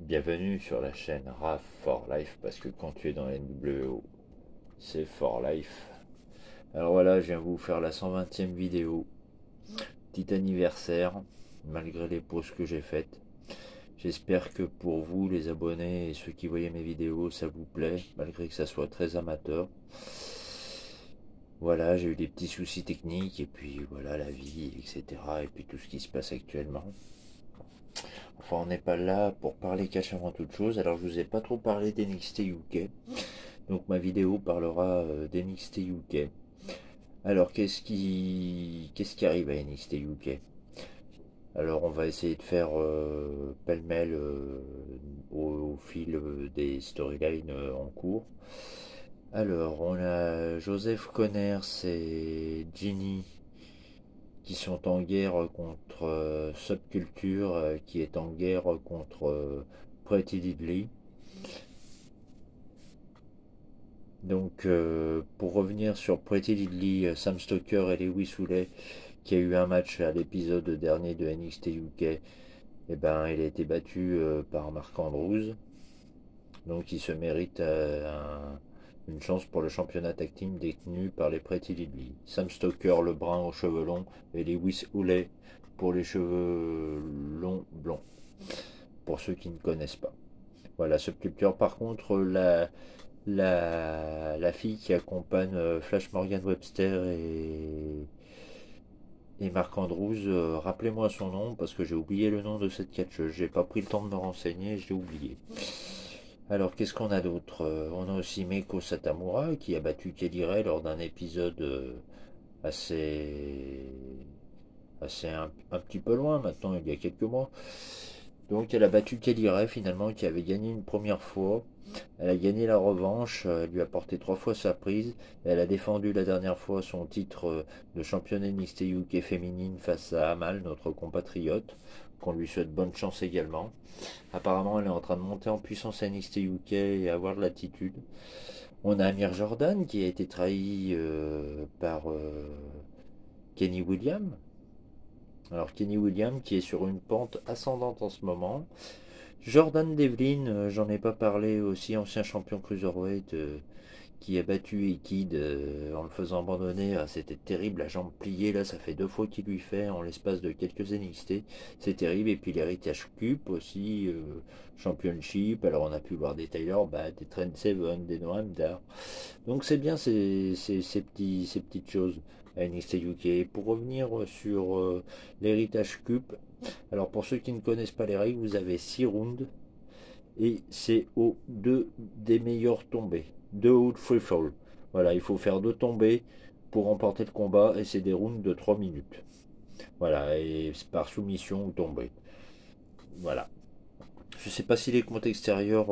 Bienvenue sur la chaîne RAF for Life parce que quand tu es dans la NWO, c'est for life. Alors voilà, je viens vous faire la 120e vidéo, petit anniversaire, malgré les pauses que j'ai faites. J'espère que pour vous, les abonnés et ceux qui voyaient mes vidéos, ça vous plaît, malgré que ça soit très amateur. Voilà, j'ai eu des petits soucis techniques et puis voilà la vie, etc. Et puis tout ce qui se passe actuellement. Enfin, on n'est pas là pour parler catch avant toute chose. Alors, je vous ai pas trop parlé d'NXT UK. Donc, ma vidéo parlera d'NXT UK. Alors, qu'est-ce qui arrive à NXT UK? Alors, on va essayer de faire pêle-mêle au fil des storylines en cours. Alors, on a Joseph Connors et Ginny qui sont en guerre contre Subculture, qui est en guerre contre Pretty Deadly. Donc, pour revenir sur Pretty Deadly, Sam Stoker et Lewis Houlet, qui a eu un match à l'épisode dernier de NXT UK, eh ben, il a été battu par Mark Andrews. Donc, il se mérite une chance pour le championnat tag team détenu par les Pretty Deadly. Sam Stoker, le brun aux cheveux longs, et Lewis Houlet pour les cheveux longs blonds, pour ceux qui ne connaissent pas. Voilà, Subculture. Par contre, la fille qui accompagne Flash Morgan Webster et Marc Andrews, rappelez-moi son nom parce que j'ai oublié le nom de cette catcheuse. J'ai pas pris le temps de me renseigner, j'ai oublié. Alors qu'est-ce qu'on a d'autre? On a aussi Meiko Satamura qui a battu Kelly Ray lors d'un épisode assez, assez un petit peu loin maintenant, il y a quelques mois. Donc elle a battu Kelly Ray finalement qui avait gagné une première fois. Elle a gagné la revanche, elle lui a porté 3 fois sa prise. Elle a défendu la dernière fois son titre de championne NXT UK féminine face à Amal, notre compatriote, qu'on lui souhaite bonne chance également. Apparemment elle est en train de monter en puissance à NXT UK et avoir de l'attitude. On a Amir Jordan qui a été trahi par Kenny Williams. Alors Kenny Williams qui est sur une pente ascendante en ce moment. Jordan Devlin, j'en ai pas parlé aussi, ancien champion cruiserweight qui a battu Ekid en le faisant abandonner. Ah, c'était terrible, la jambe pliée là, ça fait 2 fois qu'il lui fait en l'espace de quelques NXT. C'est terrible. Et puis l'héritage Cup aussi, Championship. Alors on a pu voir des Tyler Bate, des Trent Seven, des Noam Dar. Donc c'est bien ces petites choses à NXT UK. Et pour revenir sur l'héritage Cup, alors pour ceux qui ne connaissent pas les règles, vous avez 6 rounds et c'est aux 2 des meilleurs tombés. 2 ou free fall. Voilà, il faut faire 2 tombées pour remporter le combat et c'est des rounds de 3 minutes. Voilà, et c'est par soumission ou tombée. Voilà. Je ne sais pas si les comptes extérieurs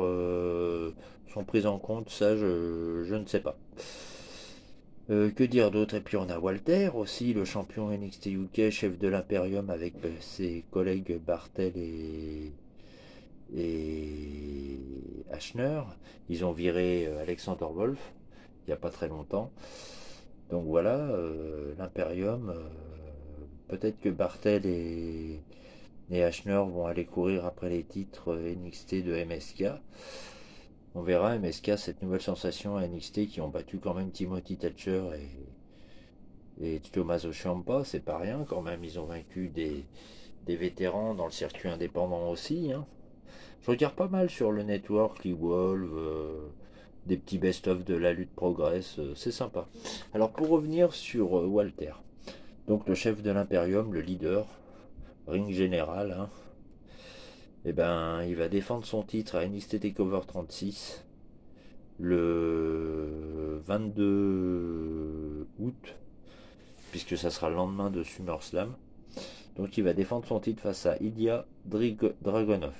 sont pris en compte, ça je ne sais pas. Que dire d'autre? Et puis on a Walter aussi, le champion NXT UK, chef de l'Imperium avec ses collègues Bartel et Ashner. Ils ont viré Alexander Wolf il n'y a pas très longtemps. Donc voilà, l'Imperium, peut-être que Bartel et Ashner vont aller courir après les titres NXT de MSK. On verra MSK, cette nouvelle sensation à NXT qui ont battu quand même Timothy Thatcher et Tommaso Ciampa, c'est pas rien quand même, ils ont vaincu des vétérans dans le circuit indépendant aussi. Hein. Je regarde pas mal sur le network, Evolve, des petits best-of de la lutte progresse, c'est sympa. Alors pour revenir sur Walter, donc le chef de l'Imperium, le leader, ring général, hein, eh ben, il va défendre son titre à NXT TakeOver 36 le 22 août, puisque ça sera le lendemain de SummerSlam. Donc il va défendre son titre face à Ilya Dragunov.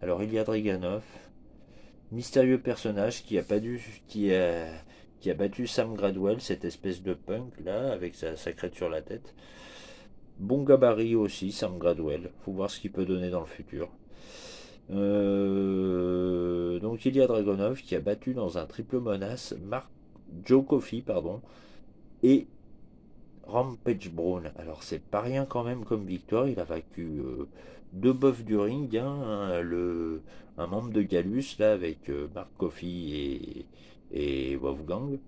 Alors Ilya Dragunov, mystérieux personnage qui a battu Sam Gradwell, cette espèce de punk là, avec sa crête sur la tête. Bon gabarit aussi, Sam Gradwell. Faut voir ce qu'il peut donner dans le futur. Donc Ilya Dragunov qui a battu dans un triple menace Joe Coffey, pardon, et Rampage Brown. Alors c'est pas rien quand même comme victoire. Il a vaincu deux bofs du ring, hein, un membre de Gallus là avec Mark Coffey et Wolfgang.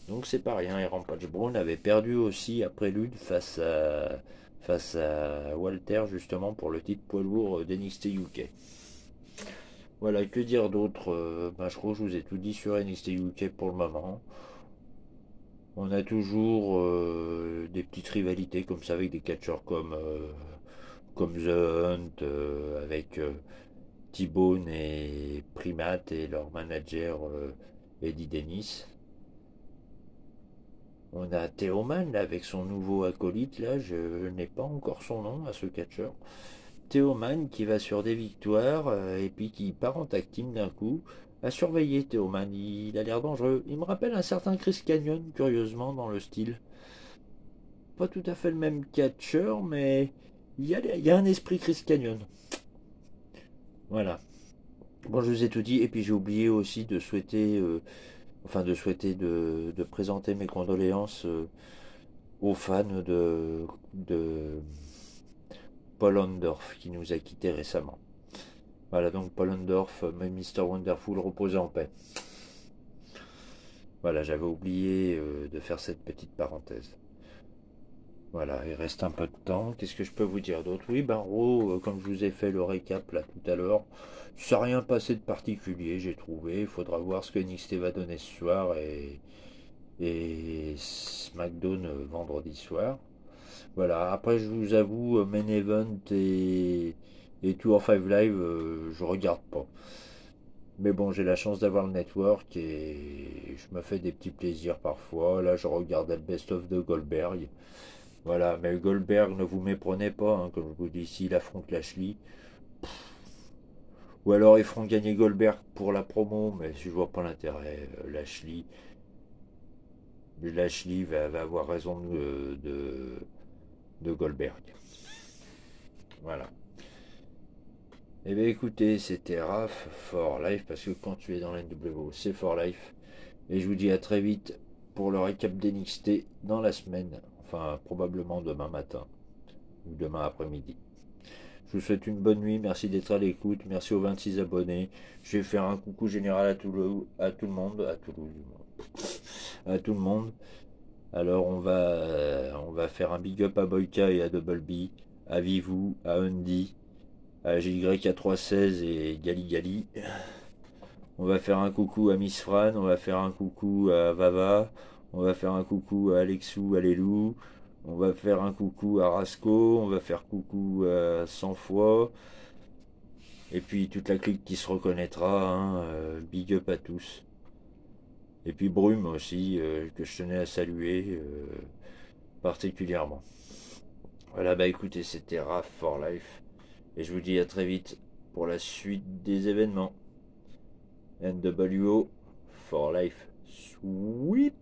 Donc c'est pas rien. Et Rampage Brown avait perdu aussi à Prélude face à Walter justement pour le titre poids lourd d'NXT UK. Voilà, que dire d'autre. Je crois que je vous ai tout dit sur NXT UK pour le moment. On a toujours des petites rivalités comme ça avec des catcheurs comme The Hunt, avec T-Bone et Primate et leur manager Eddie Dennis. On a Theoman là, avec son nouveau acolyte, là, je n'ai pas encore son nom à ce catcheur. Theoman qui va sur des victoires et puis qui part en tag team d'un coup. À surveiller Theoman, il a l'air dangereux. Il me rappelle un certain Chris Canyon, curieusement, dans le style. Pas tout à fait le même catcheur, mais il y a un esprit Chris Canyon. Voilà. Bon, je vous ai tout dit, et puis j'ai oublié aussi de souhaiter, de présenter mes condoléances aux fans de Paul Orndorff qui nous a quittés récemment. Voilà, donc Paul Orndorff, Mr. Wonderful, reposez en paix. Voilà, j'avais oublié de faire cette petite parenthèse. Voilà, il reste un peu de temps. Qu'est-ce que je peux vous dire d'autre? Oui, Raw, comme je vous ai fait le récap là tout à l'heure, ça n'a rien passé de particulier, j'ai trouvé. Il faudra voir ce que NXT va donner ce soir et SmackDown vendredi soir. Voilà, après je vous avoue, Main Event et Tour 5 Live, je regarde pas. Mais bon, j'ai la chance d'avoir le network et je me fais des petits plaisirs parfois. Là, je regarde le best-of de Goldberg. Voilà, mais Goldberg, ne vous méprenez pas, hein, comme je vous dis, s'il affronte Lashley. Ou alors ils feront gagner Goldberg pour la promo, mais je vois pas l'intérêt. Lashley va avoir raison de Goldberg. Voilà. Eh bien écoutez, c'était Raph for Life, parce que quand tu es dans la NWO, c'est for Life. Et je vous dis à très vite pour le récap d'NXT dans la semaine. Enfin, probablement demain matin ou demain après-midi. Je vous souhaite une bonne nuit, merci d'être à l'écoute, merci aux 26 abonnés. Je vais faire un coucou général à tout le monde, à tout le monde. Alors on va faire un big up à Boyka et à Double B, à Vivou, à Undy, à GY316 et Gali Gali. On va faire un coucou à Miss Fran, on va faire un coucou à Vava, on va faire un coucou à Alexou, Alélou, on va faire un coucou à Rasco, on va faire coucou à 100 fois. Et puis toute la clique qui se reconnaîtra, hein, big up à tous. Et puis Brume aussi, que je tenais à saluer particulièrement. Voilà, bah écoutez, c'était Raph for Life. Et je vous dis à très vite pour la suite des événements. NWO for Life. Sweet.